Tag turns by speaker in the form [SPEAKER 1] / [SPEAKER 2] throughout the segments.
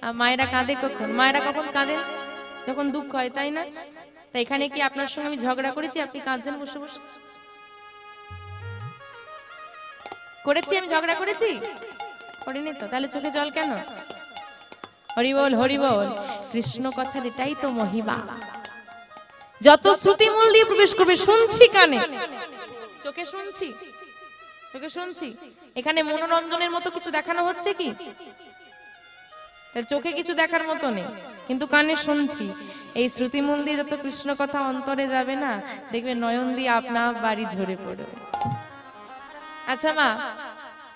[SPEAKER 1] আর মায়েরা কাঁদে কখন? মায়েরা কখন কাঁদেন? যখন দুঃখ হয়, তাই না? তাই এখানে কি আপনার সঙ্গে আমি ঝগড়া করেছি? আপনি কাঁদছেন বসে বসে? করেছি? আমি ঝগড়া করেছি? করিনি তো, তাহলে চোখে জল কেন? হরি বল, হরি বল। কৃষ্ণ কথার এটাই তো মহিমা। যত শ্রুতি মূল দিয়ে প্রবেশ করবে, শুনছি কানে, চোখে শুনছি, চোখে শুনছি। এখানে মনোরঞ্জনের মতো কিছু দেখানো হচ্ছে কি? চোখে কিছু দেখার মতো নেই, কিন্তু কানে শুনছি। এই শ্রুতি মূল দিয়ে যত কৃষ্ণ কথা অন্তরে যাবে না, দেখবে নয়ন দিয়ে আপনা বাড়ি ঝরে পড়বে। আচ্ছা মা,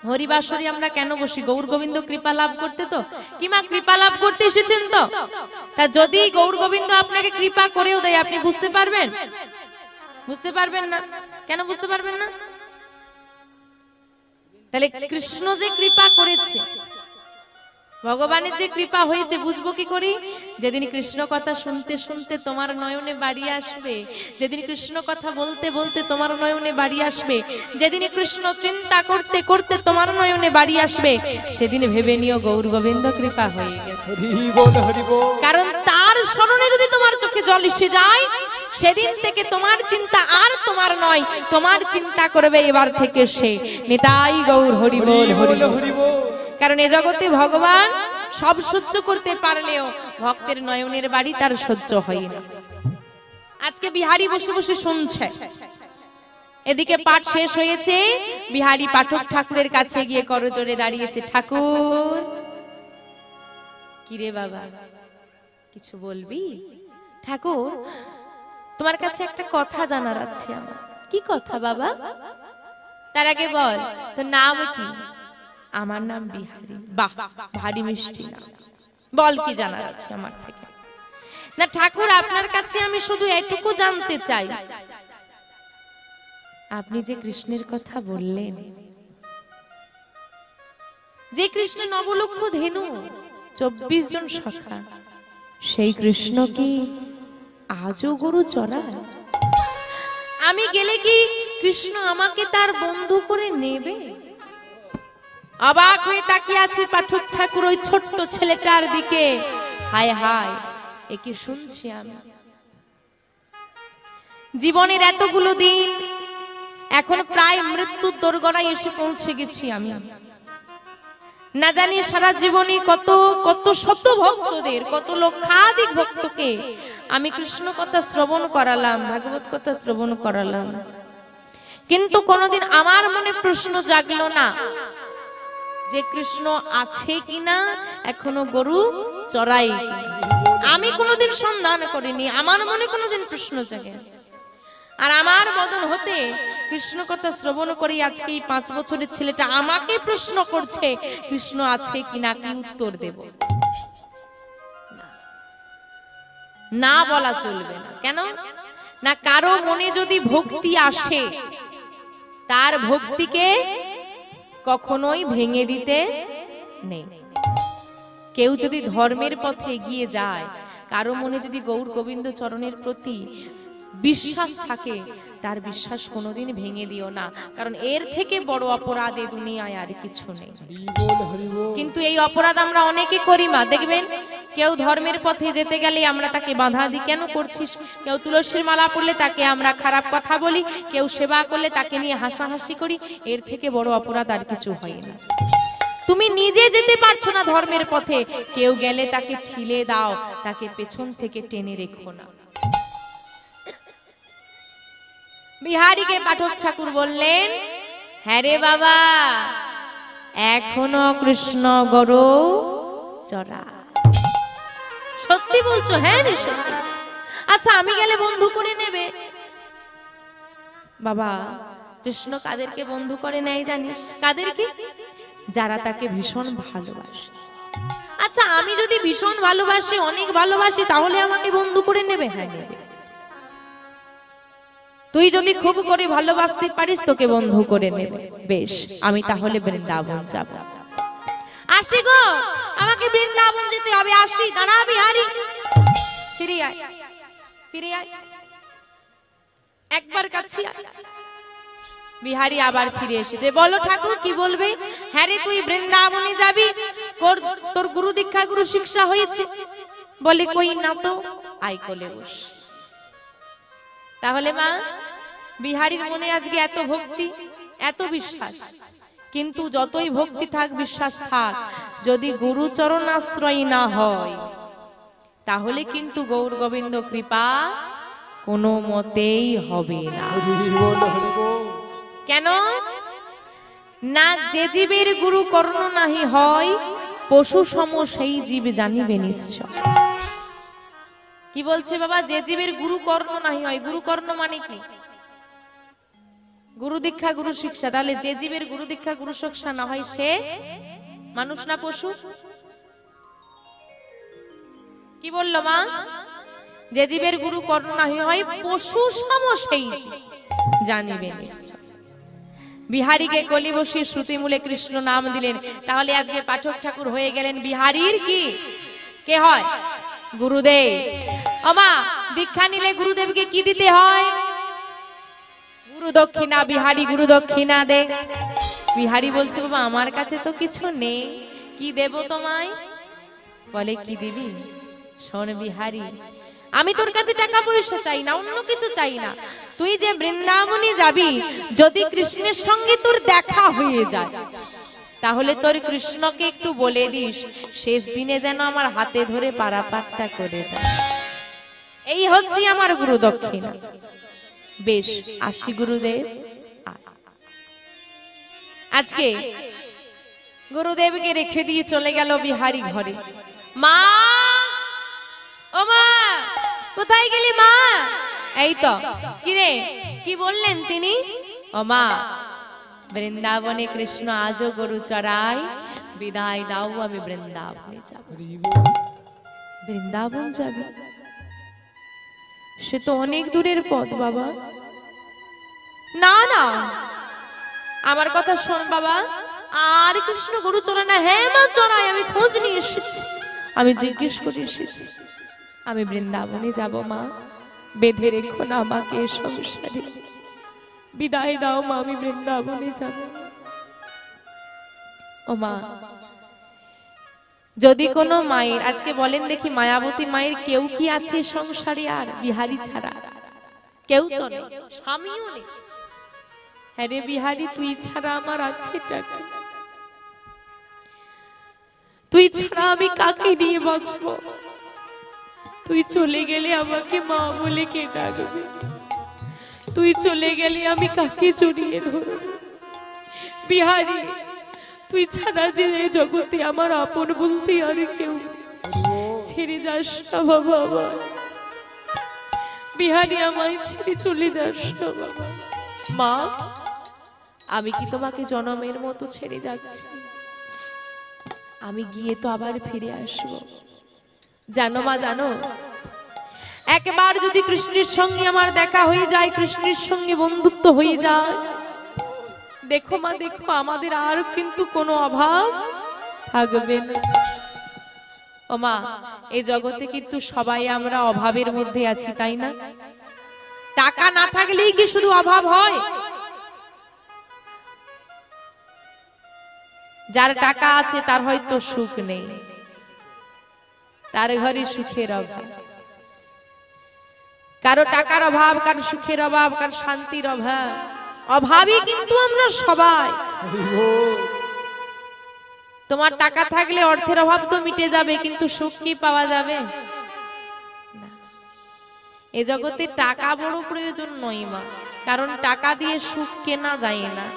[SPEAKER 1] হরিবাসরি আমরা কেন বসি? গৌর গোবিন্দ কৃপা লাভ করতে তো। কি মা, কৃপা লাভ করতে এসেছেন তো? তা যদি গৌর গোবিন্দ আপনাকে কৃপা করেও দেয়, আপনি বুঝতে পারবেন? বুঝতে পারবেন না। কেন বুঝতে পারবেন না? তাহলে কৃষ্ণ যে কৃপা করেছে, ভগবানের যে কৃপা হয়েছে, বুঝবো কি করি? যেদিন কৃষ্ণ কথা শুনতে শুনতে তোমার নয়নে বাড়ি আসবে, যেদিন কৃষ্ণ কথা বলতে বলতে তোমার নয়নে বাড়ি আসবে, যেদিন কৃষ্ণ চিন্তা করতে করতে তোমার নয়নে বাড়ি আসবে, সেদিন ভেবে নিও গৌর গোবিন্দ কৃপা হয়ে গেছে। কারণ তার স্মরণে যদি তোমার চোখে জল এসে যায়, সেদিন থেকে তোমার চিন্তা আর তোমার নয়, তোমার চিন্তা করবে এবার থেকে সে। নিতাই গৌর হরি বল, হরি বল। কারণ এ জগতে ভগবান সব সহ্য করতে পারলেও ভক্তের নয়নের বাড়ি তার সহ্য হয় না। আজকে বিহারী বসে বসে শুনছে, এদিকে পাঠ শেষ হয়েছে, বিহারী পাঠক ঠাকুরের কাছে গিয়ে করজোড়ে দাঁড়িয়েছে। ঠাকুর, কিরে বাবা, কিছু বলবি? ঠাকুর, তোমার কাছে একটা কথা জানার আছে আমার। কি কথা বাবা? তার আগে বল, তোর নাম কি? আমার নাম বিহারী। বাহ, ভারী মিষ্টি নাম। বল, কি জানার আছে আমার থেকে? না ঠাকুর, আপনার কাছে আমি শুধু এটুকু জানতে চাই, আপনি যে কৃষ্ণের কথা বললেন, যে কৃষ্ণ নবলক্ষ ধেনু, 24 জন সখা, সেই কৃষ্ণ কি আজও গরু চড়ায়? আমি গেলে কি কৃষ্ণ আমাকে তার বন্ধু করে নেবে? অবাক হয়ে তাকিয়ে আছে পাঠক ঠাকুর ওই ছোট্ট ছেলেটার দিকে। হায় হায়, একে শুনছি আমি। জীবনের এতগুলো দিন, এখন প্রায় মৃত্যুর দোরগোড়ায় এসে পৌঁছে গেছি আমি। না জানি সারা জীবনে কত কত শত ভক্তদের, কত লক্ষাধিক ভক্তকে আমি কৃষ্ণ কথা শ্রবণ করালাম, ভাগবত কথা শ্রবণ করালাম, কিন্তু কোনোদিন আমার মনে প্রশ্ন জাগলো না যে কৃষ্ণ আছে কিনা, এখনো গরু চড়াই। আমি কোনোদিন সন্ধান করিনি, আমার মনে কোনোদিন প্রশ্ন জাগে। আর আমার বদন হতে কৃষ্ণ কথা শ্রবণ করি আজকে এই 5 বছরের ছেলেটা আমাকে প্রশ্ন করছে কৃষ্ণ আছে কিনা, কি উত্তর দেব? না বলা চলবে না। কেন না? কারো মনে যদি ভক্তি আসে, তার ভক্তিকে কখনোই ভেঙে দিতে নেই। কেউ যদি ধর্মের পথে এগিয়ে যায়, কারো মনে যদি গৌর গোবিন্দ চরণের প্রতি বিশ্বাস থাকে, তার বিশ্বাস কোনোদিন ভেঙে দিও না, কারণ এর থেকে বড় অপরাধ এই দুনিয়ায় আর কিছু নেই। কিন্তু এই অপরাধ আমরা অনেকে করি মা, দেখবেন কেউ ধর্মের পথে যেতে গেলে আমরা তাকে বাধা দিই, কেন করছিস? কেউ তুলসীর মালা পড়লে তাকে আমরা খারাপ কথা বলি, কেউ সেবা করলে তাকে নিয়ে হাসাহাসি করি। এর থেকে বড় অপরাধ আর কিছু হয় না। তুমি নিজে যেতে পারছো না ধর্মের পথে, কেউ গেলে তাকে ঠেলে দাও, তাকে পেছন থেকে টেনে রেখো না। বিহারীকে পাঠক ঠাকুর বললেন, হ্যাঁ রে বাবা, এখনো কৃষ্ণ গরু চড়া। সত্যি বলছো? হ্যাঁ রে সত্যি। আচ্ছা, আমি গেলে বন্ধু করে নেবে? বাবা, কৃষ্ণ কাদেরকে বন্ধু করে নেয় জানিস? কাদেরকে? যারা তাকে ভীষণ ভালোবাসে। আচ্ছা, আমি যদি ভীষণ ভালোবাসি, অনেক ভালোবাসি, তাহলে আমাকে বন্ধু করে নেবে? হ্যাঁ নেবে। তুই যদি খুব করে ভালোবাসতে পারিস, তোকে বন্ধু করে নেবে। বেশ, আমি তাহলে বৃন্দাবন যাব। আসি গো, আমাকে বৃন্দাবন যেতে হবে। আসি, দাঁড়া বিহারী, ফিরে আয়, ফিরে আয়, একবার কাছে আয়। বিহারী আবার ফিরে এসেছে। বলো ঠাকুর কি বলবে? হ্যাঁ রে, তুই বৃন্দাবনে যাবি, তোর গুরু দীক্ষা গুরু শিক্ষা হয়েছে? বলে কই না তো, আই কোলে বস। তাহলে মা, বিহারীর মনে আজকে এত ভক্তি, এত বিশ্বাস, কিন্তু যতই ভক্তি থাক, বিশ্বাস থাক, যদি গুরু চরণাশ্রয় না হয় তাহলে কিন্তু গৌর গোবিন্দ কৃপা কোনো মতেই হবে না। কেন না? যে জীবের গুরু কর্ণ নাহি হয়, পশু সম সেই জীব জানিবে নিশ্চয়। কি বলছে বাবা? যে জীবের গুরু কর্ণ নাহি হয়। গুরু কর্ণ মানে কি? গুরু দীক্ষা গুরু শিক্ষা। তাহলে যে জীবের গুরু দীক্ষা গুরু শিক্ষা না হয় সে মানুষ না পশু? কি বললো মা? যে জীবের গুরু কর্ণ নাহি হয়, পশু সম সেই জানিবে নিশ্চয়। বিহারীকে কলি বসিয়ে শ্রুতি মূলে কৃষ্ণ নাম দিলেন। তাহলে আজকে পাঠক ঠাকুর হয়ে গেলেন বিহারীর কি কে হয়? গুরুদেব। ওমা, দীক্ষা নিলে গুরুদেবকে কি দিতে হয়? গুরু দক্ষিণা। বিহারী গুরু দক্ষিণা দে। বিহারী বলছে বাবা আমার কাছে তো কিছু নেই, কি দেব তোমায়? বলে কি দিবি? শোন বিহারী, আমি তোর কাছে টাকা পয়সা চাই না, অন্য কিছু চাই না। তুই যে বৃন্দাবনে যাবি, যদি কৃষ্ণের সঙ্গে তোর দেখা হয়ে যায়, তাহলে তোর কৃষ্ণকে একটু বলে দিস শেষ দিনে যেন আমার হাতে ধরে পারাপারটা করে দেয়। এই হচ্ছে আমার গুরু দক্ষিণা। বেশ, আসি গুরুদেব। আজকে গুরুদেবকে রেখে দিয়ে চলে গেল বিহারী ঘরে। মা, ও মা, কোথায় গেলি মা? এই তো। কিরে, কি বললেন তিনি? ও মা, বৃন্দাবনে কৃষ্ণ আজও গরু চড়াই, বিদায় দাও, আমি বৃন্দাবনে যাব। বৃন্দাবন যাবে? সে তো অনেক দূরের পথ বাবা। না না, আমার কথা শোন বাবা। আর কৃষ্ণ গরু চড়ায় না? হ্যাঁ মা চড়ায়, আমি খোঁজ নিয়ে এসেছি, আমি জিজ্ঞেস করে এসেছি। আমি বৃন্দাবনে যাব মা, বেঁধে রেখো না আমাকে সংসারে, বিদায় দাও মা, আমি বৃন্দাবনে যাব। ও মা, যদি কোনো মায়ের, আজকে বলেন দেখি মায়াবতী মায়ের কেউ কি আছে সংসারে আর বিহারী ছাড়া? কেউ তো নেই, স্বামীও নেই। হ্যাঁ রে বিহারী, তুই ছাড়া আমার আছেটা কি? তুই ছাড়া আমি কাকে নিয়ে বাঁচবো? তুই চলে গেলে আমাকে মা বলে কে ডাকবে? তুই চলে গেলে আমি কাকে জড়িয়ে ধরব? বিহারী, তুই ছাড়া যে জগতে আমার আপন বলতে আর কেউ, ছেড়ে যাস না বাবা আমার। বিহারী, আমায় ছেড়ে চলে যাস না বাবা। মা, আমি কি তোমাকে জনমের মতো ছেড়ে যাচ্ছি? আমি গিয়ে তো আবার ফিরে আসবো। জানো মা, জানো, একবার যদি কৃষ্ণের সঙ্গে আমার দেখা হয়ে যায়, কৃষ্ণের সঙ্গে বন্ধুত্ব হয়ে যায়, দেখো মা দেখো, আমাদের আর কিন্তু কোনো অভাব থাকবে না। ও মা, এই জগতে কিন্তু সবাই আমরা অভাবের মধ্যে আছি, তাই না? টাকা না থাকলেই কি শুধু অভাব হয়? যার টাকা আছে তার হয়তো সুখ নেই, তার ঘরে সুখের অভাব। কারো টাকার অভাব, কারো সুখের অভাব, কারো শান্তির অভাব। অভাবই কিন্তু আমরা সবাই। তোমার টাকা থাকলে অর্থের অভাব তো মিটে যাবে, কিন্তু সুখ কি পাওয়া যাবে? এ জগতে টাকা বড় প্রয়োজন নয় মা, কারণ টাকা দিয়ে সুখ কেনা যায় না।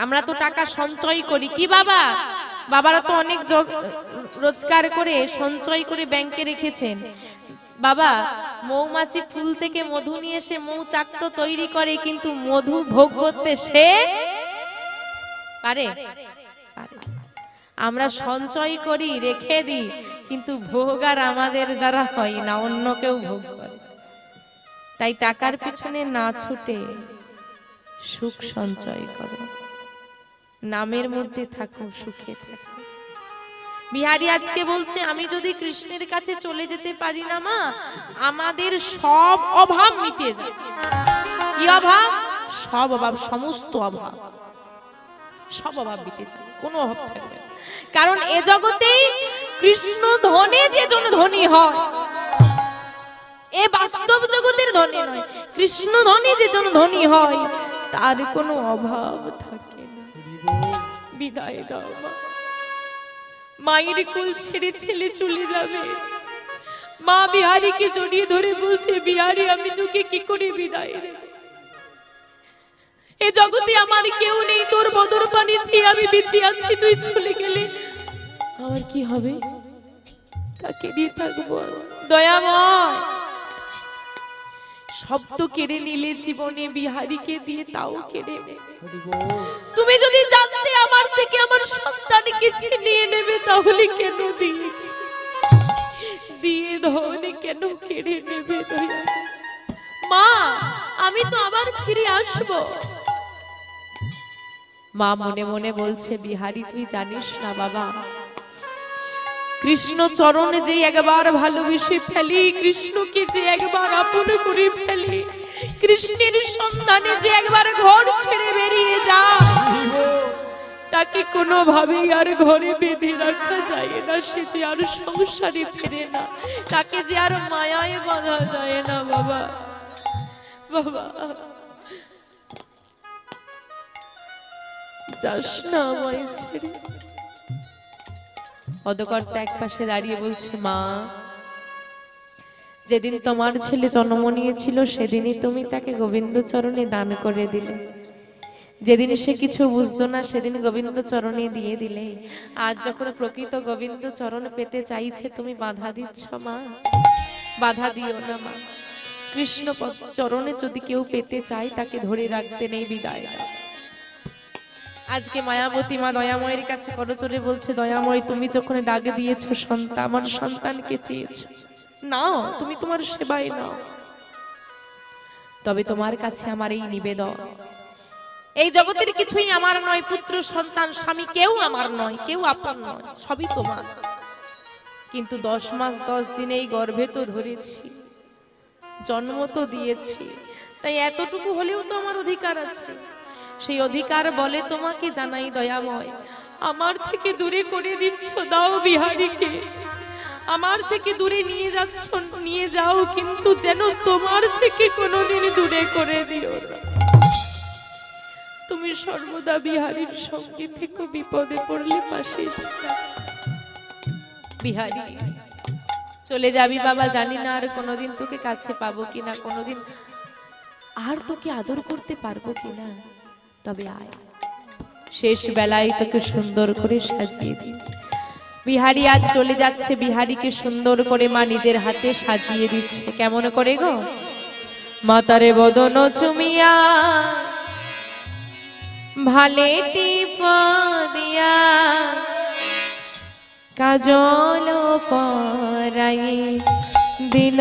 [SPEAKER 1] আমরা তো টাকা সঞ্চয় করি। কি বাবা, বাবারা তো অনেক রোজগার করে সঞ্চয় করে ব্যাংকে রেখেছেন। বাবা, মৌমাছি ফুল থেকে মধু নিয়ে এসে মৌচাক তো তৈরি করে, কিন্তু মধু ভোগ করতে সে পারে? আমরা সঞ্চয় করি, রেখে দিই, কিন্তু ভোগ আর আমাদের দ্বারা হয় না, অন্য কেউ ভোগ করে। তাই টাকার পিছনে না ছুটে সুখ সঞ্চয় করো, নামের মধ্যে থাকো, সুখে থাকো। বিহারী আজকে বলছে আমি যদি কৃষ্ণের কাছে চলে যেতে পারি না মা, আমাদের সব অভাব মিটে যাবে। কি অভাব? সব অভাব, সমস্ত অভাব, সব অভাব মিটে যাবে, কোনো অভাব থাকবে না। কারণ এ জগতে কৃষ্ণ ধনে যে জন ধনী হয়, এ বাস্তব জগতের ধনী নয়, কৃষ্ণ ধনে যে জন ধনী হয় তার কোনো অভাব থাকে না। বিদায় দাও মা, মায়ের কোল ছেড়ে ছেলে চলে যাবে। মা বিহারীকে জড়িয়ে ধরে বলছে, বিহারী আমি তোকে কি করে বিদায় দেব? এ জগতে আমার কেউ নেই, তোর বদর পানি চেয়ে আমি বেঁচে আছি, তুই চলে গেলে আমার কি হবে? কাকে নিয়ে থাকবো? দয়াময়, সব তো কেড়ে নিলে জীবনে, বিহারীকে দিয়ে তাও কেড়ে নেবে। তুমি যদি জানতে আমার থেকে আমার সন্তানকে ছিনিয়ে নেবে, তাহলে কেন দিয়েছি? দিয়ে ধন কেন কেড়ে নেবে? মা আমি তো আবার ফিরে আসব। মা মনে মনে বলছে, বিহারী তুই জানিস না বাবা, কৃষ্ণ চরণে যে একবার ভালোবেসে ফেলি, কৃষ্ণকে যে একবার আপন করে ফেলি, কৃষ্ণের সন্ধানে যে একবার ঘর ছেড়ে বেরিয়ে যায়, তাকে কোনোভাবেই আর ঘরে বেঁধে রাখা যায় না। সে যে আর সংসারে ফেরে না, তাকে যে আর মায়ায় বাঁধা যায় না। বাবা বাবা যাস না আমায় ছেড়ে। পদকর্তা এক পাশে দাঁড়িয়ে বলছে, মা যেদিন তোমার ছেলে জন্ম নিয়েছিল সেদিনই তুমি তাকে গোবিন্দ চরণে দান করে দিলে। যেদিন সে কিছু বুঝতো না সেদিন গোবিন্দ চরণে দিয়ে দিলে। আজ যখন প্রকৃত গোবিন্দ চরণ পেতে চাইছে তুমি বাধা দিচ্ছ। মা বাধা দিও না মা, কৃষ্ণ চরণে যদি কেউ পেতে চায় তাকে ধরে রাখতে নেই, বিদায় দাও। আজকে মায়াবতী মা দয়াময়ের কাছে করজোড়ে বলছে, দয়াময় তুমি যখন ডাক দিয়েছো সন্তান, আমার সন্তানকে চেয়েছো, নাও তুমি তোমার সেবায় নাও। তবে তোমার কাছে আমার এই নিবেদন, এই জগতের কিছুই আমার নয়, পুত্র সন্তান স্বামী কেউ আমার নয়, কেউ আপন নয়, সবই তোমার। কিন্তু 10 মাস 10 দিন এই গর্ভে তো ধরেছি, জন্ম তো দিয়েছি, তাই এতটুকু হলেও তো আমার অধিকার আছে। সেই অধিকার বলে তোমাকে জানাই দয়াময়, আমার থেকে দূরে করে দিচ্ছ, দাও বিহারীকে। আমার থেকে দূরে নিয়ে যাচ্ছ, নিয়ে যাও, কিন্তু যেন তোমার থেকে কোনোদিন দূরে করে দিও না। তুমি সর্বদা বিহারীর সঙ্গে থেকে বিপদে পড়লে পাশে বিহারী চলে যাবি বাবা, জানি না আর কোনোদিন তোকে কাছে পাবো কিনা, কোনোদিন আর তোকে আদর করতে পারবো কিনা, তবে আয়, শেষ বেলায় তোকে সুন্দর করে সাজিয়ে দিই। বিহারী আজ চলে যাচ্ছে, বিহারীকে সুন্দর করে মা নিজের হাতে সাজিয়ে দিচ্ছে। কেমন করে গো? মাতারে বদন চুমিয়া ভালে টিপ দিয়া, কাজল পরাই দিল,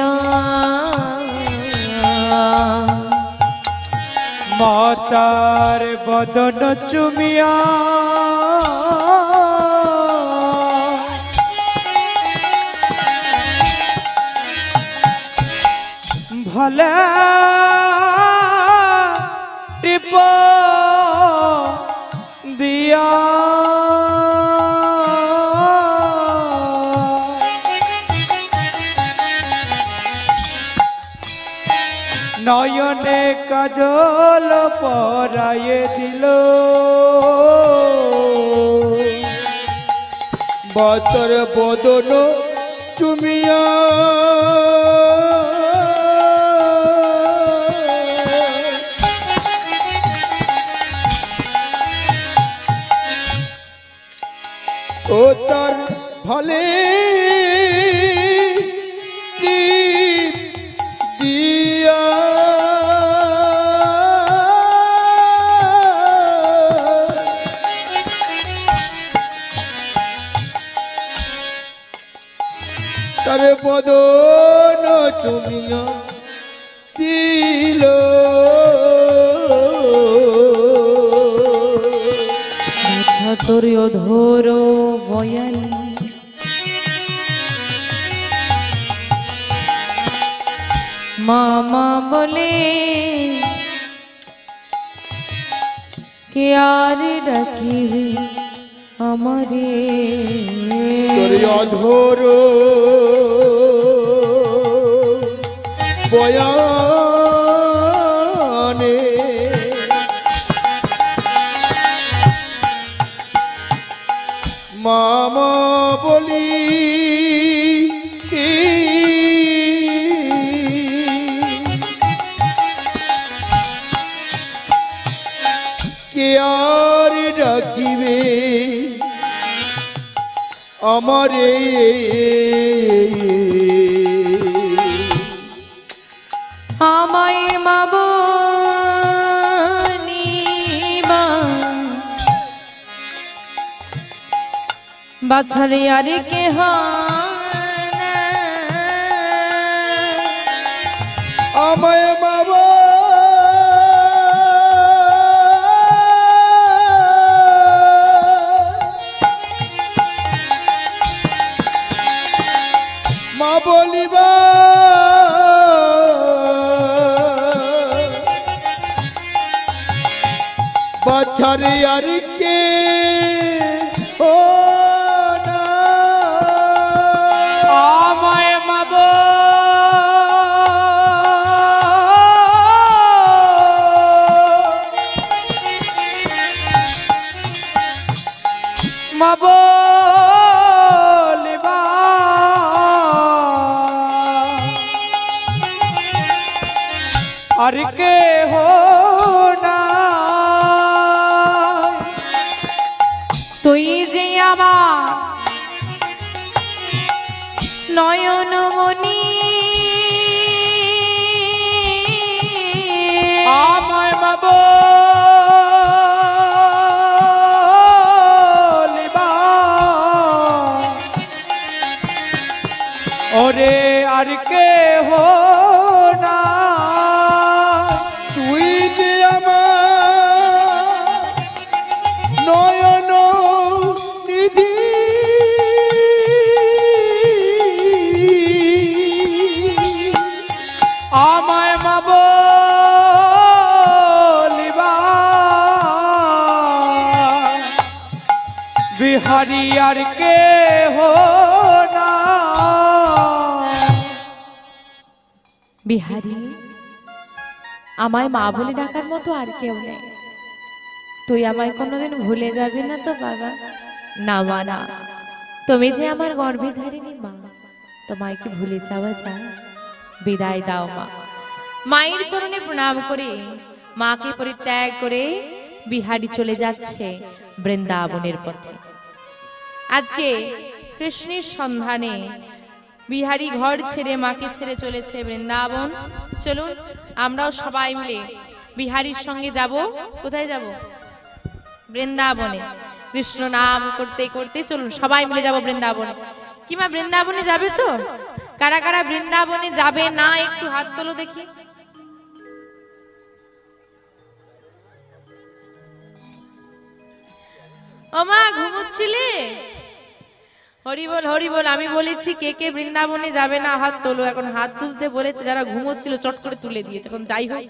[SPEAKER 2] মাতার বদন চুমিয়া ভলে টিপ দিয়া, নয়নে কাজল পরায়ে দিল, মাতার বদন চুমিয়া ও তার ভালে দিয়া, তার বদন চুমিয়া দিল,
[SPEAKER 1] তোর অধর বয়ালি মামা বলে কে আর ডাকিবে আমারে
[SPEAKER 2] তোর অধর বয়ানে মামা বলি কে আর ডাকিবে আমারে
[SPEAKER 1] আমায় মা বলিবা বাছারে আর কেহ না।
[SPEAKER 2] আমায় বাবা মা বলিবা বাছারে আর কে ও না।
[SPEAKER 1] আমায় মা বলিবা আর কে হো না। তুই যে আমার নয়নমণি আমায় মা বলিবা ওরে আর কে হো না।
[SPEAKER 2] তুই যে আমার নয়ন নিধি
[SPEAKER 1] আমায় মা বলিবা বিহারি আর কে হো না। বিহারি আমায় মা বলে ডাকার মতো আর কেউ নেই। তুই আমায় কোনোদিন ভুলে যাবি না তো বাবা? না মা না, তুমি যে আমার গর্ভে ধারিনি মা, তোমায় কি ভুলে যাওয়া যায়? বিদায় দাও মা। মায়ের চরণে প্রণাম করে মাকে পরিত্যাগ করে বিহারি চলে যাচ্ছে বৃন্দাবনের পথে। আজকে কৃষ্ণের সন্ধানে বিহারি ঘর ছেড়ে মাকে ছেড়ে চলেছে বৃন্দাবন। চলুন আমরাও সবাই মিলে বিহারির সঙ্গে যাব। কোথায় যাব? বৃন্দাবনে। কৃষ্ণ নাম করতে করতে চলুন সবাই মিলে যাব বৃন্দাবনে। কিমা বৃন্দাবনে যাবে তো? কারা কারা বৃন্দাবনে যাবে না একটু হাত তোলো দেখি। ও মা ঘুমোচ্ছিলে? হরি বল হরি বল। আমি বলেছি কে কে বৃন্দাবনে যাবে না হাত তোলো। এখন হাত তুলতে বলেছে যারা ঘুমোচ্ছিল চট করে তুলে দিয়েছে। এখন যাই হোক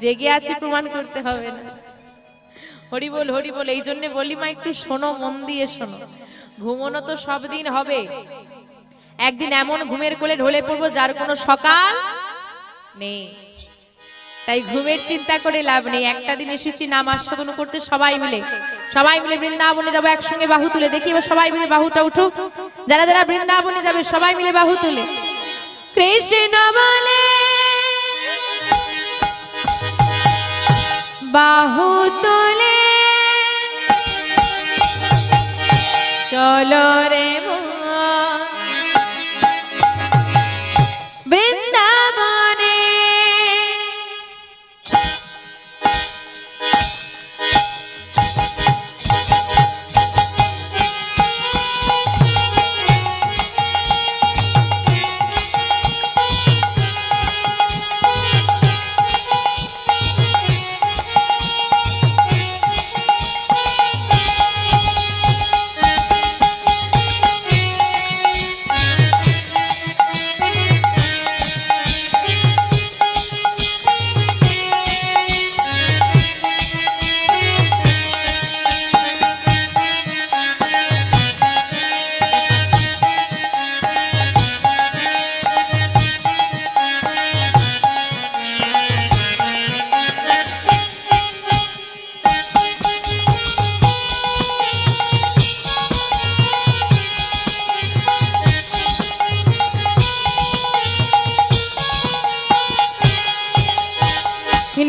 [SPEAKER 1] জেগে আছে প্রমাণ করতে হবে না। হরি বল হরি বল। এই জন্য বলি মা একটু শোনো, মন দিয়ে শোনো। ঘুমোনো তো সব দিন হবে, একদিন এমন ঘুমের কোলে ঢলে পড়বো যার কোনো সকাল নেই। তাই ঘুমের চিন্তা করে লাভ নেই। একটা দিন এসেছি নাম আস্বাদন করতে সবাই মিলে বৃন্দাবনে যাবো একসঙ্গে। বাহু তুলে দেখি এবার সবাই মিলে বাহুটা উঠুক। যারা যারা বৃন্দাবনে যাবে সবাই মিলে বাহু তুলে কৃষ্ণ বলে বাহু তুলে চলো রে বৃন্দাবনে।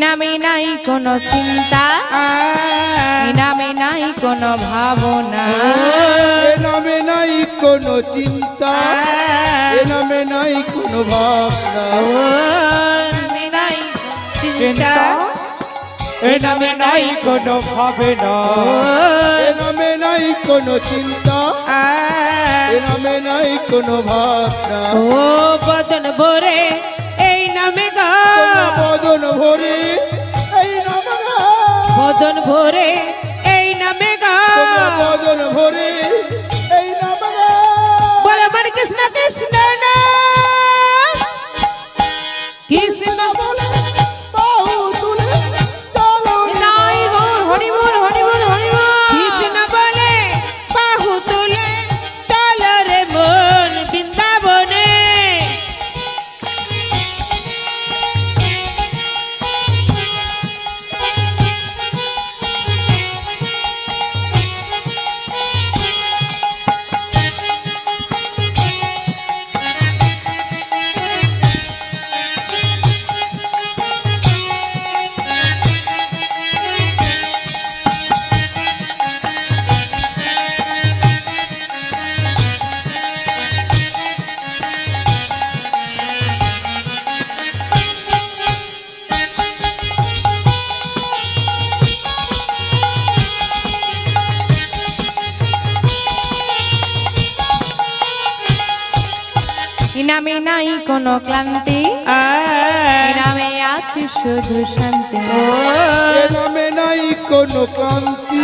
[SPEAKER 1] নামে নাই কোনো চিন্তা, এই নামে নাই কোনো ভাবনা,
[SPEAKER 2] এ নামে নাই কোনো চিন্তা, এ নামে নাই কোনো ভাবনা,
[SPEAKER 1] নামে নাই
[SPEAKER 3] চিন্তা এ নামে নাই কোনো ভাবনা,
[SPEAKER 2] এ নামে নাই কোনো চিন্তা, এ নামে নাই কোনো ভাবনা।
[SPEAKER 4] ও বদন ভরে এই নামে গা,
[SPEAKER 2] তোমরা বদন ভরে এই নামে গা,
[SPEAKER 4] বদন ভরে এই নামে গা,
[SPEAKER 2] তোমরা বদন ভরে এই নামে গা।
[SPEAKER 4] বলে মন কৃষ্ণ কৃষ্ণ না কৃষ্ণ
[SPEAKER 2] বলে বাহু তুলে চলো রে
[SPEAKER 1] নাই গো হরি বল হরি বল হরি বল।
[SPEAKER 4] কৃষ্ণ বলে বাহু তুলে চল রে মন বৃন্দাবনে।
[SPEAKER 1] এই নামে নাই কোনো ক্লান্তি, এই নামে আছে শুধু শান্তি,
[SPEAKER 2] এ নামে নাই কোনো ক্লান্তি,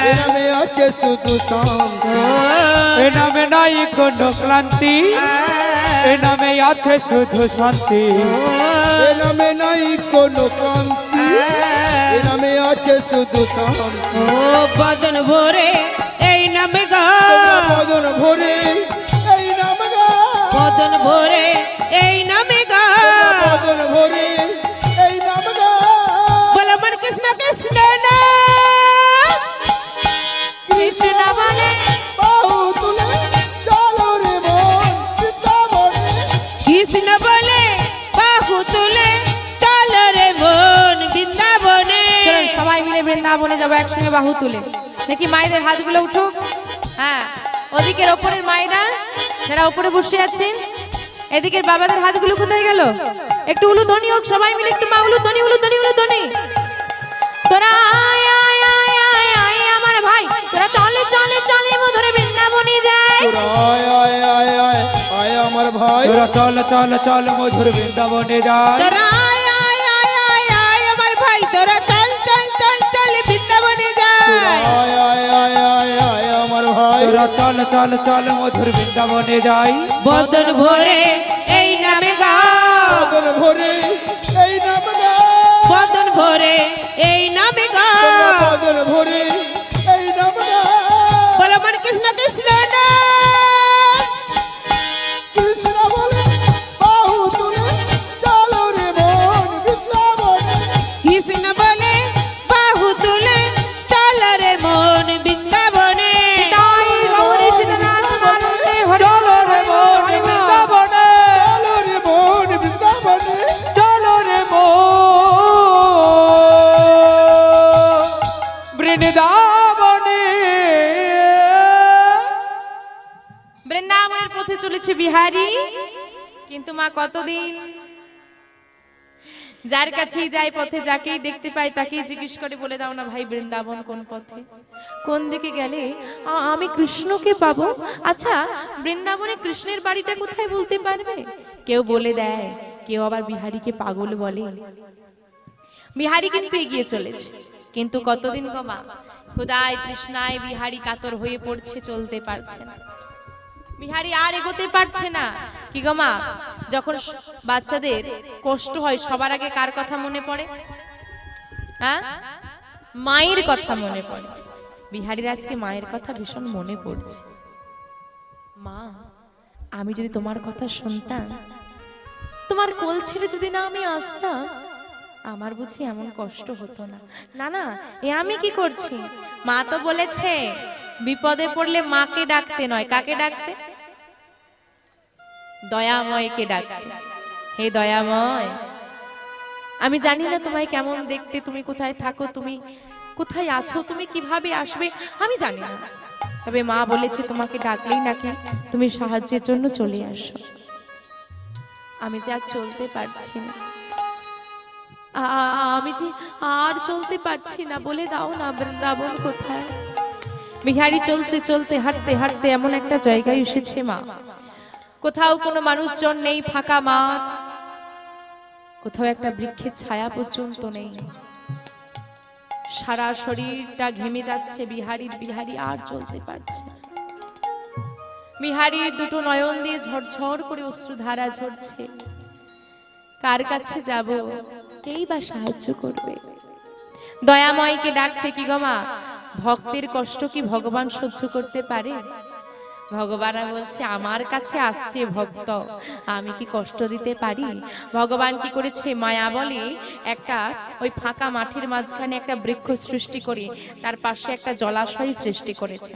[SPEAKER 2] এ নামে আছে শুধু শান্তি,
[SPEAKER 3] এ নামে নাই কোনো ক্লান্তি, এ নামে আছে শুধু শান্তি,
[SPEAKER 2] এ নামে নাই কোনো ক্লান্তি, এ নামে আছে শুধু শান্তি।
[SPEAKER 4] ও বদন ভরে এই নামে গা,
[SPEAKER 2] তোমরা বদন ভরে এই নামে গা,
[SPEAKER 4] বদন ভরে এই নামে গা,
[SPEAKER 2] তোমরা বদন ভরে এই নামে গা।
[SPEAKER 4] বলে মন কৃষ্ণ কৃষ্ণ না
[SPEAKER 1] কৃষ্ণ বলে
[SPEAKER 2] বাহু তুলে চলো রে মন বৃন্দাবনে।
[SPEAKER 4] কৃষ্ণ বলে বাহু তুলে চল রে মন বৃন্দাবনে।
[SPEAKER 1] চলুন সবাই মিলে বৃন্দাবনে যাবো একসঙ্গে বাহু তুলে। দেখি মায়েদের হাতগুলো উঠুক। হ্যাঁ, ওদিকের ওপরের মায়েরা যারা ওপরে বসে আছেন, এদিকের বাবাদের হাতগুলো কোথায় গেল? একটু উলু ধ্বনি হোক, সবাই মিলে একটু মা উলু ধ্বনি উলু ধ্বনি উলু ধ্বনি। তোরা আয় আয় আয় আয় আয় আমার ভাই, তোরা চলে চলে চলে মধুরে বৃন্দাবনে যায়।
[SPEAKER 2] তোরা আয় আয় আয় আয় আয় আমার ভাই,
[SPEAKER 3] তোরা চল চল চল মধুর বৃন্দাবনে যায়,
[SPEAKER 4] তোরা আয় আয় আয় আয় আয় আমার ভাই, তোরা চল চল চল চল বৃন্দাবনে
[SPEAKER 2] তোরা
[SPEAKER 4] যায়।
[SPEAKER 2] আয় আয় আয় আয় আয় আমার ভাই,
[SPEAKER 3] তোরা চল চল চল মধুর বৃন্দাবনে যাই,
[SPEAKER 4] বদন ভরে এই নামে গা,
[SPEAKER 2] বদন ভরে এই নামে গা,
[SPEAKER 4] বদন ভরে এই নামে গা,
[SPEAKER 2] তোমরা বদন ভরে এই নামে গা।
[SPEAKER 4] বলে মন কৃষ্ণ কৃষ্ণ না
[SPEAKER 2] কৃষ্ণ বলে বাহু তুলে চলো রে মন বৃন্দাবনে।
[SPEAKER 4] কৃষ্ণ বলে বাহু তুলে চল রে মন বৃন্দাবনে।
[SPEAKER 1] তাই গৌরী সীতানাথ মানন্দে হরি
[SPEAKER 3] চলো রে মন বৃন্দাবনে,
[SPEAKER 2] চলো রে মন বৃন্দাবনে।
[SPEAKER 3] চলো রে মন বৃন্দাবনে।
[SPEAKER 1] বৃন্দাবনের পথে চলেছে বিহারী, কিন্তু মা কতদিন যার কাছেই যায় পথে যাকেই দেখতে পায় তাকেই জিজ্ঞেস করে, বলে দাও না ভাই বৃন্দাবন কোন পথে, কোন দিকে গেলে আমি কৃষ্ণকে পাবো। আচ্ছা, বৃন্দাবনে কৃষ্ণের বাড়িটা কোথায় বলতে পারবে? কেউ বলে দেয়, কেউ আবার বিহারীকে পাগল বলে। বিহারী কিন্তু এগিয়ে চলেছে, কিন্তু কতদিন গো মা, ক্ষুধায় তৃষ্ণায় বিহারী কাতর হয়ে পড়ছে, চলতে পারছে না। বিহারী আর এগোতে পারছে না। কি গো মা, যখন বাচ্চাদের কষ্ট হয় সবার আগে কার কথা মনে পড়ে? হ্যাঁ, মায়ের কথা মনে পড়ে। বিহারীর আজকে মায়ের কথা ভীষণ মনে পড়ছে। মা, আমি যদি তোমার কথা শুনতাম, তোমার কোল ছেড়ে যদি না আমি আসতাম, আমার বুঝি এমন কষ্ট হতো না। না না, এ আমি কি করছি? মা তো বলেছে বিপদে পড়লে মাকে ডাকতে নয়, কাকে ডাকতে? দয়াময়কে ডাকতে। হে দয়াময়, আমি জানি না তোমায় কেমন দেখতে, তুমি কোথায় থাকো, তুমি কোথায় আছো, তুমি কিভাবে আসবে আমি জানি না, তবে মা বলেছে তোমাকে ডাকলেই নাকি তুমি সাহায্যের জন্য চলে আসো। আমি যে আর চলতে পারছি না, আমি যে আর চলতে পারছি না, বলে দাও না বৃন্দাবন কোথায়। বিহারী চলতে চলতে হাঁটতে হাঁটতে এমন একটা জায়গায় এসেছে মা, কোথাও কোনো মানুষজন নেই, ফাঁকা মাঠ, কোথাও একটা বৃক্ষের ছায়া পর্যন্ত নেই, সারা শরীরটা ঘেমে যাচ্ছে বিহারী আর চলতে পারছে। বিহারীর দুটো নয়ন দিয়ে ঝরঝর করে অশ্রুধারা ঝরছে। কার কাছে যাব, কেই বা সাহায্য করবে? দয়াময়কে ডাকছে, কি গো মা, ভক্তের কষ্ট কি ভগবান সহ্য করতে পারে? ভগবান বলছে, আমার কাছে আসছে ভক্ত, আমি কি কষ্ট দিতে পারি? ভগবান কি করেছে, মায়া বলে একটা ওই ফাঁকা মাঠের মাঝখানে একটা বৃক্ষ সৃষ্টি করে তার পাশে একটা জলাশয় সৃষ্টি করেছে।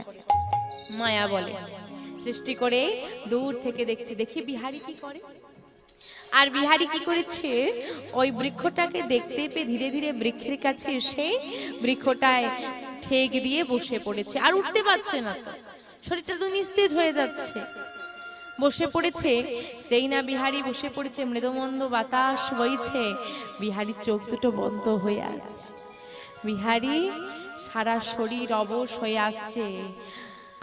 [SPEAKER 1] মায়া বলে সৃষ্টি করে দূর থেকে দেখছি, দেখি বিহারী কি করে। আর বিহারী কি করেছে, ওই বৃক্ষটাকে দেখতে পেয়ে ধীরে ধীরে বৃক্ষের কাছে এসে বৃক্ষটায় ঠেক দিয়ে বসে পড়েছে। আর উঠতে পারছে না, শরীরটা তো নিস্তেজ হয়ে যাচ্ছে, বসে পড়েছে। যেই না বিহারী বসে পড়েছে, মৃদুমন্দ বাতাস বইছে, বিহারীর চোখ দুটো বন্ধ হয়ে আসছে। বিহারী সারা শরীর অবশ হয়ে আসছে,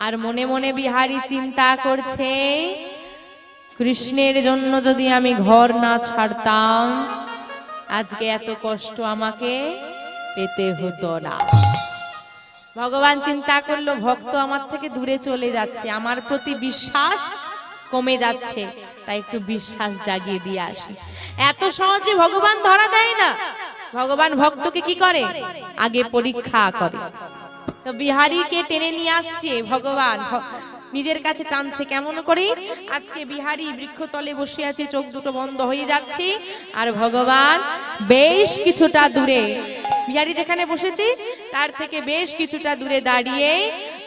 [SPEAKER 1] আর মনে মনে বিহারী চিন্তা করছে, কৃষ্ণের জন্য যদি আমি ঘর না ছাড়তাম, আজকে এত কষ্ট আমাকে পেতে হতো না। ভগবান চিন্তা করলো, ভক্ত আমার থেকে দূরে চলে যাচ্ছে, আমার প্রতি বিশ্বাস কমে যাচ্ছে, তাই একটু বিশ্বাস জাগিয়ে দিয়ে আসি। এত সহজে ভগবান ধরা দেয় না, ভগবান ভক্তকে কি করে, আগে পরীক্ষা করে। তো বিহারীকে টেনে নিয়ে আসছে ভগবান, নিজের কাছে টানছে। কেমন করে? আজকে বিহারী বৃক্ষতলে বসে আছে, চোখ দুটো বন্ধ হয়ে যাচ্ছে, আর ভগবান বেশ কিছুটা দূরে, বিহারী যেখানে বসেছে তার থেকে বেশ কিছুটা দূরে দাঁড়িয়ে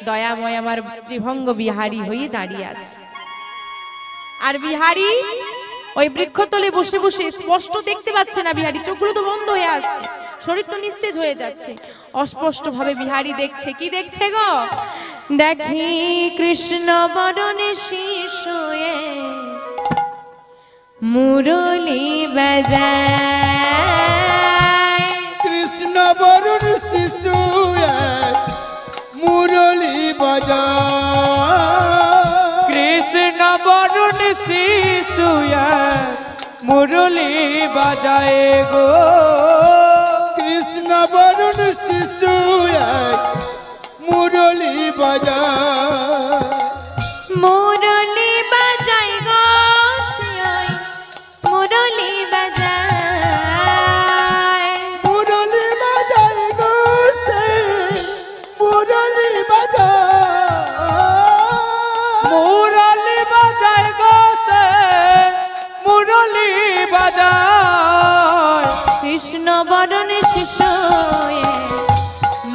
[SPEAKER 1] দয়াময় আমার ত্রিভঙ্গ বিহারী হয়ে দাঁড়িয়ে আছে। আর বিহারী ওই বৃক্ষতলে বসে বসে স্পষ্ট দেখতে পাচ্ছে না, বিহারী চোখগুলো তো বন্ধ হয়ে আসছে, শরীর তো নিস্তেজ হয়ে যাচ্ছে, অস্পষ্ট ভাবে বিহারী দেখছে। কি দেখছে গো? দেখি কৃষ্ণ বরণে শিশুয়ে মুরলী বাজায়,
[SPEAKER 2] কৃষ্ণ বরণ শিশু মুরলী বাজায়,
[SPEAKER 3] কৃষ্ণ বরণ শিশু মুরলী বাজায় গো,
[SPEAKER 2] কৃষ্ণ বরণ শিশু মুরলী বাজায়,
[SPEAKER 1] মুরলী বাজায় গো, মুরলী বাজায়,
[SPEAKER 2] মুরলী বাজায় গো, মুরলী বাজায়,
[SPEAKER 3] মুরলী বাজায় গো, মুরলী বাজায়,
[SPEAKER 1] কৃষ্ণ বরণ শিশু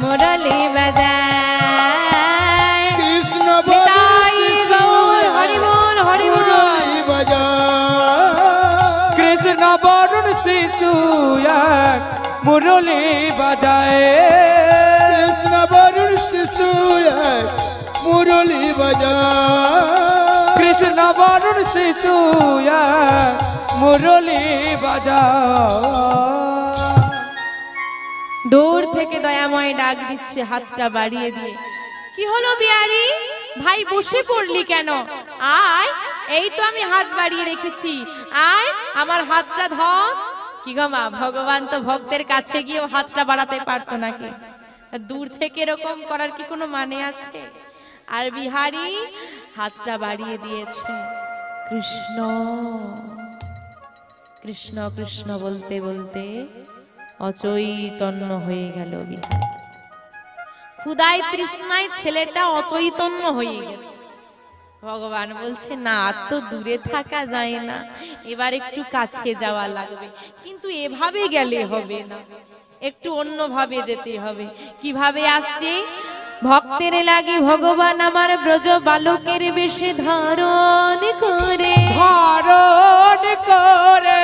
[SPEAKER 1] মুরলী বাজায়,
[SPEAKER 2] কৃষ্ণ
[SPEAKER 1] নিতাই গৌর হরি বল হরি বল,
[SPEAKER 2] মুরলী বাজায়,
[SPEAKER 3] কৃষ্ণ বরণ শিশু মুরলী বাজায়,
[SPEAKER 2] কৃষ্ণ বরণ শিশু মুরলী বাজায়,
[SPEAKER 3] কৃষ্ণ বরণ শিশু মুরলী বাজায়।
[SPEAKER 1] দূর থেকে দয়াময় ডাক দিচ্ছে হাতটা বাড়িয়ে দিয়ে। কি হলো বিহারী ভাই, বসে পড়লি কেন? আয়, এই তো আমি হাত বাড়িয়ে রেখেছি, আয় আমার হাতটা ধর। কি গো মা, ভগবান তো ভক্তের কাছে গিয়েও হাতটা বাড়াতে পারতো নাকি? দূর থেকে এরকম করার কি কোনো মানে আছে? আর বিহারী হাতটা বাড়িয়ে দিয়েছে। কৃষ্ণ কৃষ্ণ কৃষ্ণ বলতে বলতে অচৈতন্য হয়ে গেল বিহারী। ক্ষুধায় তৃষ্ণায় ছেলেটা অচৈতন্য হয়ে গেছে। ভগবান বলছে, না আর তো দূরে থাকা যায় না, এবার একটু কাছে যাওয়া লাগবে, কিন্তু এভাবে গেলে হবে না, একটু অন্যভাবে যেতে হবে। কিভাবে আসছে? ভক্তের লাগি ভগবান আমার ব্রজ বালকের বেশে ধারণ করে,
[SPEAKER 3] ধারণ করে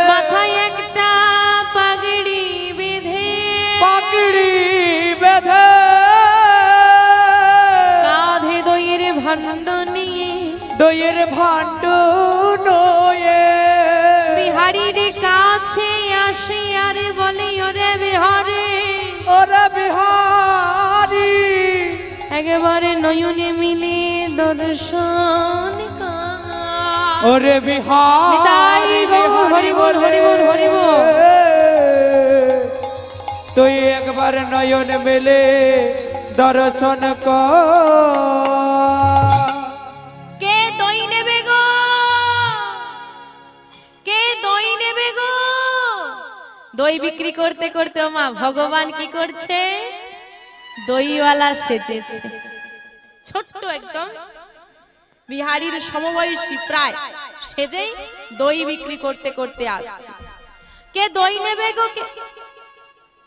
[SPEAKER 1] মাথায় একটা
[SPEAKER 3] দইয়ের ভাণ্ড নয়ে
[SPEAKER 1] বিহারীর কাছে আসে আর বলে ওরে বিহারি,
[SPEAKER 3] ওরে বিহারি
[SPEAKER 1] একেবারে নয়নে মিলে দর্শন কর।
[SPEAKER 3] ওরে বিহারি
[SPEAKER 1] নিতাই গৌর হরি বল হরি বল হরি বল।
[SPEAKER 3] তুই একবার নয়ন মেলে দর্শন কর।
[SPEAKER 1] কে দই নেবে গো, কে দই নেবে গো? দই বিক্রি করতে করতে ও মা ভগবান কি করছে? দইওয়ালা সেজেছে। ছোট্ট একদম বিহারীর সমবয়সী প্রায়, সেজেই দই বিক্রি করতে করতে আসছে। কে দই নেবে গো?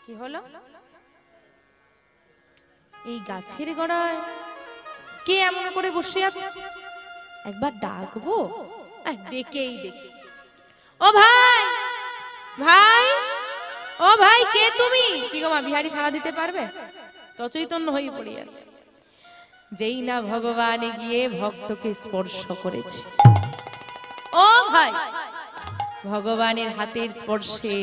[SPEAKER 1] কি হলো? এই গাছের গোড়ায় কে এমন করে বসে আছে? একবার ডাকবো, ডেকেই দেখি। ও ভাই, ভাই, ও ভাই, কে তুমি? কি গো মা, বিহারী সাড়া দিতে পারবে? তচৈতন্য হয়ে পড়ে আছে। যেই না ভগবান গিয়ে ভক্তকে স্পর্শ করেছে, ও ভাই, ভগবানের হাতের স্পর্শে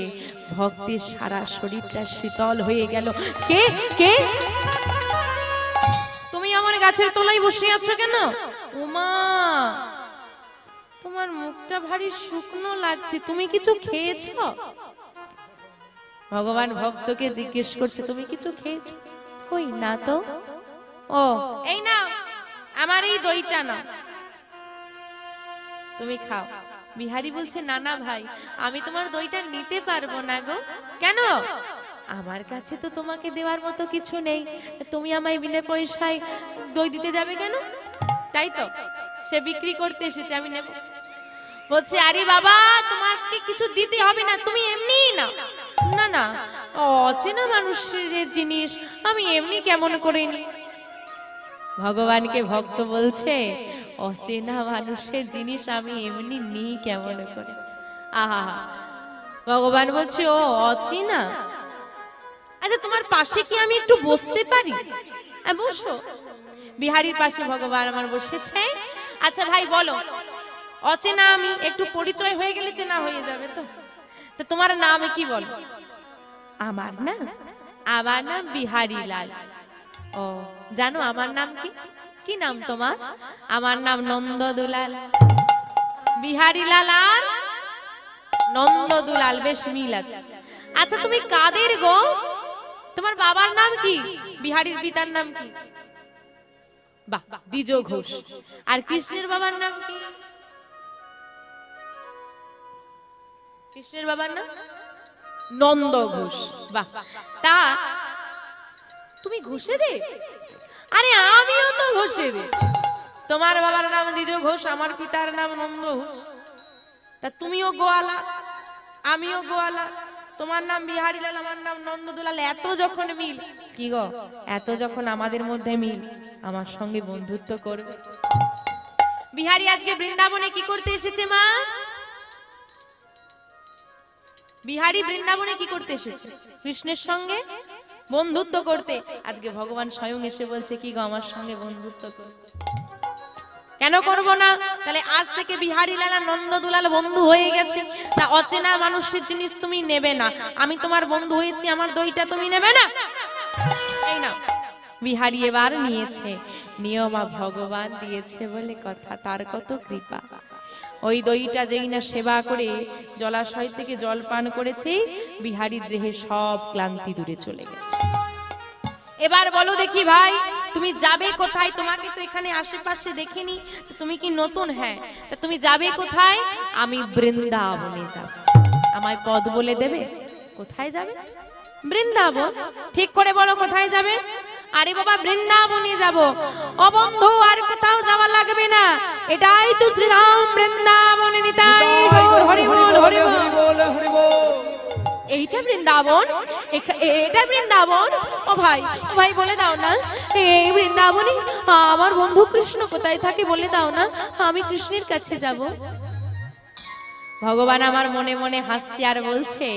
[SPEAKER 1] ভক্তের সারা শরীরটা শীতল হয়ে গেল। কে কে? তুমি আমার গাছের তলায় বসে আছো কেন? উমা, তোমার মুখটা ভারী শুকনো লাগছে, তুমি কিছু খেয়েছো? ভগবান ভক্তকে জিজ্ঞেস করছে, তুমি কিছু খেয়েছো? কই না তো। ও এই না, আমার এই দইটা না, তুমি খাও। বিহারী বলছে, না না ভাই, আমি তোমার দইটা নিতে পারবো না গো। কেন? আমার কাছে তো তোমাকে দেওয়ার মতো কিছু নেই, তুমি আমায় বিনা পয়সায় দই দিতে যাবে কেন? তাই তো, সে বিক্রি করতে এসেছে, আমি নেব। বলছে, আরে বাবা, তোমাকে কিছু দিতে হবে না, তুমি এমনি না। না না, অচেনা মানুষের জিনিস আমি এমনি কেমন করে নি? ভগবানকে ভক্ত বলছে, অচেনা মানুষের জিনিস আমি এমনি নি কেমন করে? আহা, ভগবান বলছে, ও অচেনা, আচ্ছা তোমার পাশে কি আমি একটু বসতে পারি? বসো। বিহারীর পাশে ভগবান আমার বসেছে। আচ্ছা ভাই বলো, অচেনা আমি, একটু পরিচয় হয়ে গেলে চেনা হয়ে যাবে তো। তো তোমার নাম কি বলো? আমার নাম, আমার নাম বিহারী লাল। ও জানো আমার নাম কি? কি নাম তোমার? আমার নাম নন্দ দুলাল। বিহারী লাল আর নন্দ দুলাল, বেশ মিল আছে। আচ্ছা তুমি কাদের গো? তোমার বাবার নাম কি? বিহারীর পিতার নাম কি? বাহ, দ্বিজ ঘোষ। আর কৃষ্ণের বাবার নাম কি? কৃষ্ণের বাবার নাম নন্দ ঘোষ। বাহ, তা তুমি ঘোষে রে? আরে আমিও তো ঘোষে রে। তোমার বাবার নাম দ্বিজ ঘোষ, আমার পিতার নাম নন্দ ঘোষ, তা তুমিও গোয়ালা, আমিও গোয়ালা। তোমার নাম বিহারী লাল, আমার নাম নন্দ দুলাল। এত যখন মিল, কি গো, এত যখন আমাদের মধ্যে মিল, আমার সঙ্গে বন্ধুত্ব করবে? বিহারী আজকে বৃন্দাবনে কি করতে এসেছে মা? বিহারী বৃন্দাবনে কি করতে এসেছে? কৃষ্ণের সঙ্গে বন্ধুত্ব করতে। আজকে ভগবান স্বয়ং এসে বলছে, কি গো, আমার সঙ্গে বন্ধুত্ব করতে। কেন করব না? তাহলে আজ থেকে বিহারী লাল আর নন্দ দুলাল বন্ধু হয়ে গেছে। তা অচেনা মানুষের জিনিস তুমি নেবে না, আমি তোমার বন্ধু হয়েছি, আমার দইটা তুমি নেবে না? এই না, বিহারী এবার নিয়েছে। নিয়মা ভগবান দিয়েছে বলে কথা, তার কত কৃপা। ওই দইটা যেই না সেবা করে জলাশয় থেকে জল পান করেছে, বিহারীর দেহে সব ক্লান্তি দূরে চলে গেছে। এবার বলো দেখি ভাই, তুমি যাবে কোথায়? তোমাকে তো এখানে আশেপাশে দেখিনি, তুমি কি নতুন? হ্যাঁ, তা তুমি যাবে কোথায়? আমি বৃন্দাবনে যাব। আমায় পথ বলে দেবে? কোথায় যাবে? বৃন্দাবন। ঠিক করে বলো, কোথায় যাবে? আরে বাবা, বৃন্দাবনে যাব। ও বন্ধু, আর কোথাও যাওয়া লাগবে না, এটাই তো শ্রীরাম বৃন্দাবনে। নিতাই গৌর হরি বল হরি বল হরি বল। এইটা বৃন্দাবন, এটা বৃন্দাবন। ও ভাই, ও ভাই, বলে দাও না, এই বৃন্দাবনে আমার বন্ধু কৃষ্ণ কোথায় থাকে বলে দাও না, আমি কৃষ্ণের কাছে যাব। ভগবান আমার মনে মনে হাসছে আর বলছে,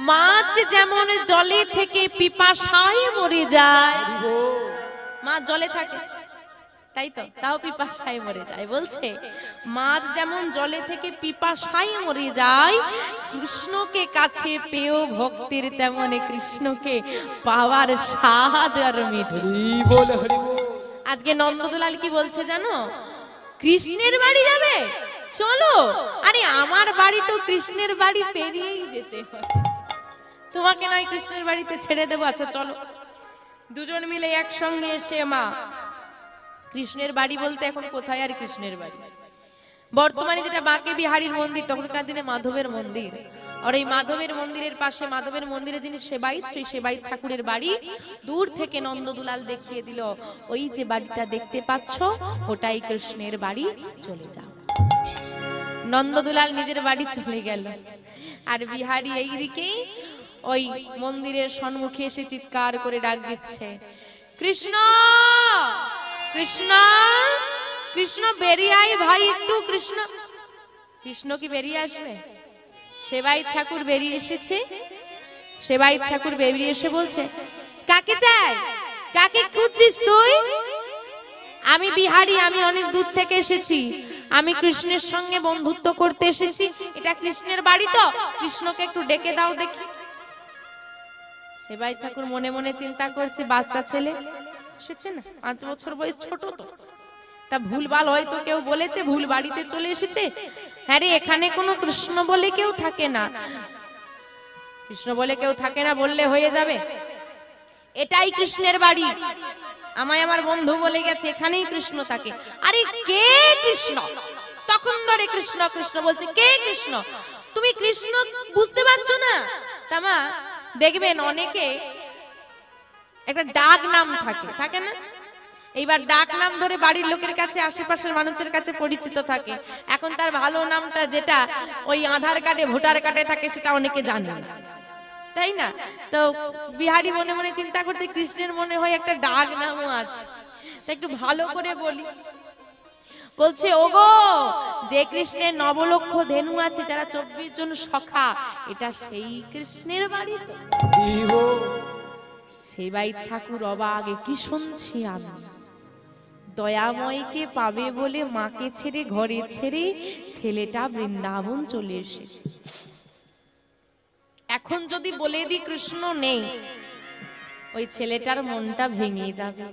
[SPEAKER 1] মাছ যেমন জলে থেকে পিপাসায় মরে যায়, মাছ জলে থাকে তাই তো, তাও পিপাসায় মরে যায়। বলছে মাছ যেমন জলে থেকে পিপাসায় মরে যায়, কৃষ্ণকে কাছে পেয়েও ভক্তের তেমনি কৃষ্ণকে পাওয়ার স্বাদ আর মিঠে।
[SPEAKER 3] হরি বল হরি বল।
[SPEAKER 1] আজকে নন্দদুলাল কি বলছে জানো? কৃষ্ণের বাড়ি যাবে, চলো। আরে আমার বাড়ি তো কৃষ্ণের বাড়ি পেরিয়েই যেতে হয়, তোমাকে নয় কৃষ্ণের বাড়িতে ছেড়ে দেবো। আচ্ছা চলো। দুজন মিলে একসঙ্গে এসে মা কৃষ্ণের বাড়ি বলতে এখন কোথায় আর কৃষ্ণের বাড়ি, বর্তমানে যেটা বাঁকে বিহারীর মন্দির, তখনকার দিনে মাধবের মন্দির। আর এই মাধবের মন্দিরের পাশে, মাধবের মন্দিরে যিনি সেবাইত, সেই সেবাইত ঠাকুরের বাড়ি দূর থেকে নন্দদুলাল দেখিয়ে দিল, ওই যে বাড়িটা দেখতে পাচ্ছ ওটাই কৃষ্ণের বাড়ি, চলে যাও। নন্দদুলাল নিজের বাড়ি চলে গেল, আর বিহারী এইদিকে ওই মন্দিরের সম্মুখে এসে চিৎকার করে ডাক দিচ্ছে, কৃষ্ণ কৃষ্ণ কৃষ্ণ, বেরিয়ে আয় ভাই একটু। কৃষ্ণ, কৃষ্ণ কি বেরিয়ে আসবে? সেবাইত ঠাকুর বেরিয়ে এসেছে। সেবাইত ঠাকুর বেরিয়ে এসে বলছে, কাকে চাই, কাকে খুঁজছিস তুই? আমি বিহারী, আমি অনেক দূর থেকে এসেছি, আমি কৃষ্ণের সঙ্গে বন্ধুত্ব করতে এসেছি। এটা কৃষ্ণের বাড়ি তো, কৃষ্ণকে একটু ডেকে দাও দেখি। সেবাইত ঠাকুর মনে মনে চিন্তা করছে, বাচ্চা ছেলে এসেছে না, 5 বছর বয়স, ছোট তো, তা ভুলভাল হয়তো কেউ বলেছে, ভুল বাড়িতে চলে এসেছে। হ্যাঁ রে, এখানে কোনো কৃষ্ণ বলে কেউ থাকে না, কৃষ্ণ বলে কেউ থাকে না বললে হয়ে যাবে, এটাই কৃষ্ণের বাড়ি, আমায় আমার বন্ধু বলে গেছে এখানেই কৃষ্ণ থাকে। আরে কে কৃষ্ণ? তখন ধরে কৃষ্ণ কৃষ্ণ বলছে, কে কৃষ্ণ? তুমি কৃষ্ণ বুঝতে পারছো না? তামা দেখবেন অনেকে একটা ডাক নাম থাকে, থাকে না? এইবার ডাক নাম ধরে বাড়ির লোকের কাছে, আশেপাশের মানুষের কাছে পরিচিত থাকে। এখন তার ভালো নামটা যেটা ওই আধার কার্ডে, ভোটার কার্ডে থাকে, সেটা অনেকে জানে না, তাই না? তো বিহারী মনে মনে চিন্তা করছে, কৃষ্ণের মনে হয় একটা ডাক নামও আছে, তা একটু ভালো করে বলি। বলছে, ওগো, যে কৃষ্ণের 9 লক্ষ ধেনু আছে, যারা 24 জন সখা, এটা সেই কৃষ্ণের বাড়ি তো। সেই বাড়ি ঠাকুর অবাক, কি শুনছি আমি? দয়াময়কে পাবে বলে মাকে ছেড়ে, ঘরে ছেড়ে ছেলেটা বৃন্দাবন চলে এসেছে। এখন যদি বলে দি কৃষ্ণ নেই, ওই ছেলেটার মনটা ভেঙে যাবে।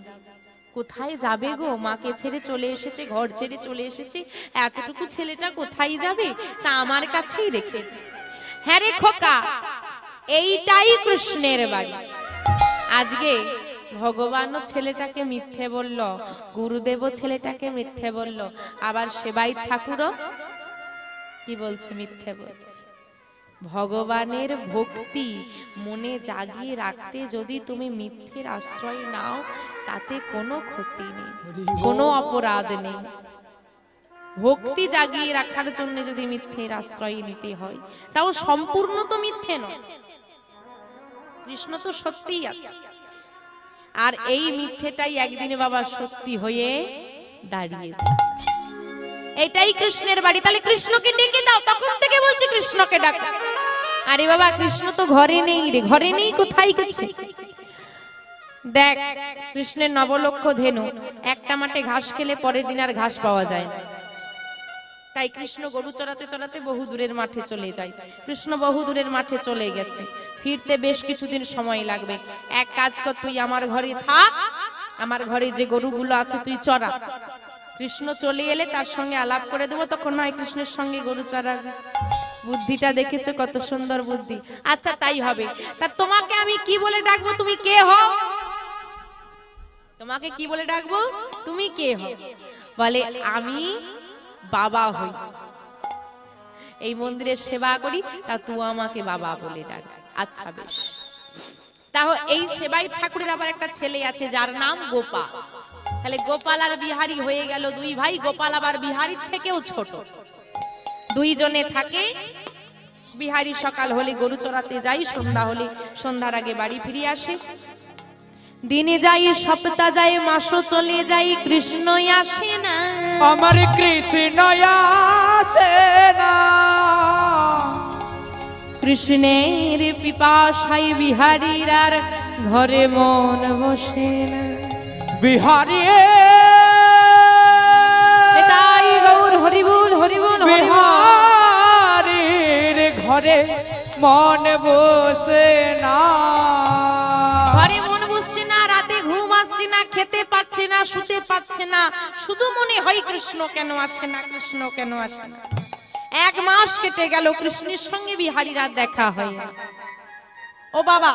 [SPEAKER 1] কোথায় যাবে গো? মাকে ছেড়ে চলে এসেছে, ঘর ছেড়ে চলে এসেছে, এতটুকু ছেলেটা কোথায় যাবে? তা আমার কাছেই রেখে। হ্যাঁ রে খোকা, এইটাই কৃষ্ণের বাড়ি। আজকে ভগবানও ছেলেটাকে মিথ্যে বলল, গুরুদেবও ছেলেটাকে মিথ্যে বলল, আবার সেবাইত ঠাকুরও কি বলছে? মিথ্যে বলছে। ভগবানের ভক্তি মনে জাগিয়ে রাখতে যদি তুমি মিথ্যের আশ্রয় নাও, তাতে কোনো ক্ষতি নেই, কোনো অপরাধ নেই। ভক্তি জাগিয়ে রাখার জন্য যদি মিথ্যের আশ্রয় নিতে হয়, তাও সম্পূর্ণ তো মিথ্যে নয়, কৃষ্ণ তো সত্যিই আছে। আর এই মিথ্যেটাই একদিনে বাবা সত্যি হয়ে দাঁড়িয়েছে। এটাই কৃষ্ণের বাড়ি। তাহলে কৃষ্ণকে ডেকে দাও। তখন থেকে বলছি কৃষ্ণকে ডাকো। আরে বাবা, কৃষ্ণ তো ঘরে নেই রে। ঘরে নেই, কোথায় গেছে? দেখ, কৃষ্ণের 9 লক্ষ ধেনু একটা মাঠে ঘাস খেলে পরের দিন আর ঘাস পাওয়া যায় না। তাই কৃষ্ণ গরু চড়াতে চড়াতে বহু দূরের মাঠে চলে যায়। কৃষ্ণ বহু দূরের মাঠে চলে গেছে, ফিরতে বেশ কিছুদিন সময় লাগবে। এক কাজ কর, তুই আমার ঘরে থাক, আমার ঘরে যে গরুগুলো আছে তুই চড়া। কৃষ্ণ চলে এলে তার সঙ্গে আলাপ করে দেবো, তখন নয় কৃষ্ণের সঙ্গে গরু চড়াবে। বুদ্ধিটা দেখেছো? কত সুন্দর বুদ্ধি। আচ্ছা তাই হবে। তা তোমাকে আমি কি বলে ডাকবো? তুমি কে হও? তোমাকে কি বলে ডাকবো? তুমি কে হও? বলে, আমি বাবা হই, এই মন্দিরের সেবা করি, তা তুই আমাকে বাবা বলে ডাক। আচ্ছা বেশ। তাহলে এই সেবাই ঠাকুরের আবার একটা ছেলে আছে যার নাম গোপাল। তাহলে গোপাল আর বিহারী হয়ে গেল 2 ভাই। গোপাল আবার বিহারীর থেকেও ছোট। 2 জনে থাকে। বিহারী সকাল হলে গরু চড়াতে যাই, সন্ধ্যা হলে সন্ধ্যার আগে বাড়ি ফিরে আসে। দিনে যাই, সপ্তাহ যায়, মাসও চলে যাই, কৃষ্ণ আসে না।
[SPEAKER 3] আমার কৃষ্ণ আসে না।
[SPEAKER 1] কৃষ্ণের পিপাসায় বিহারীর আর ঘরে মন বসে না।
[SPEAKER 3] বিহারী
[SPEAKER 1] হরি বল।
[SPEAKER 3] বিহারীর ঘরে মন বসে না,
[SPEAKER 1] ঘরে মন বসছে না, রাতে ঘুম আসছে না, খেতে পাচ্ছে না, শুতে পাচ্ছে না, শুধু মনে হয় কৃষ্ণ কেন আসে না, কৃষ্ণ কেন আসে না। 1 মাস কেটে গেল, কৃষ্ণের সঙ্গে বিহারীর আর দেখা হয় না। ও বাবা,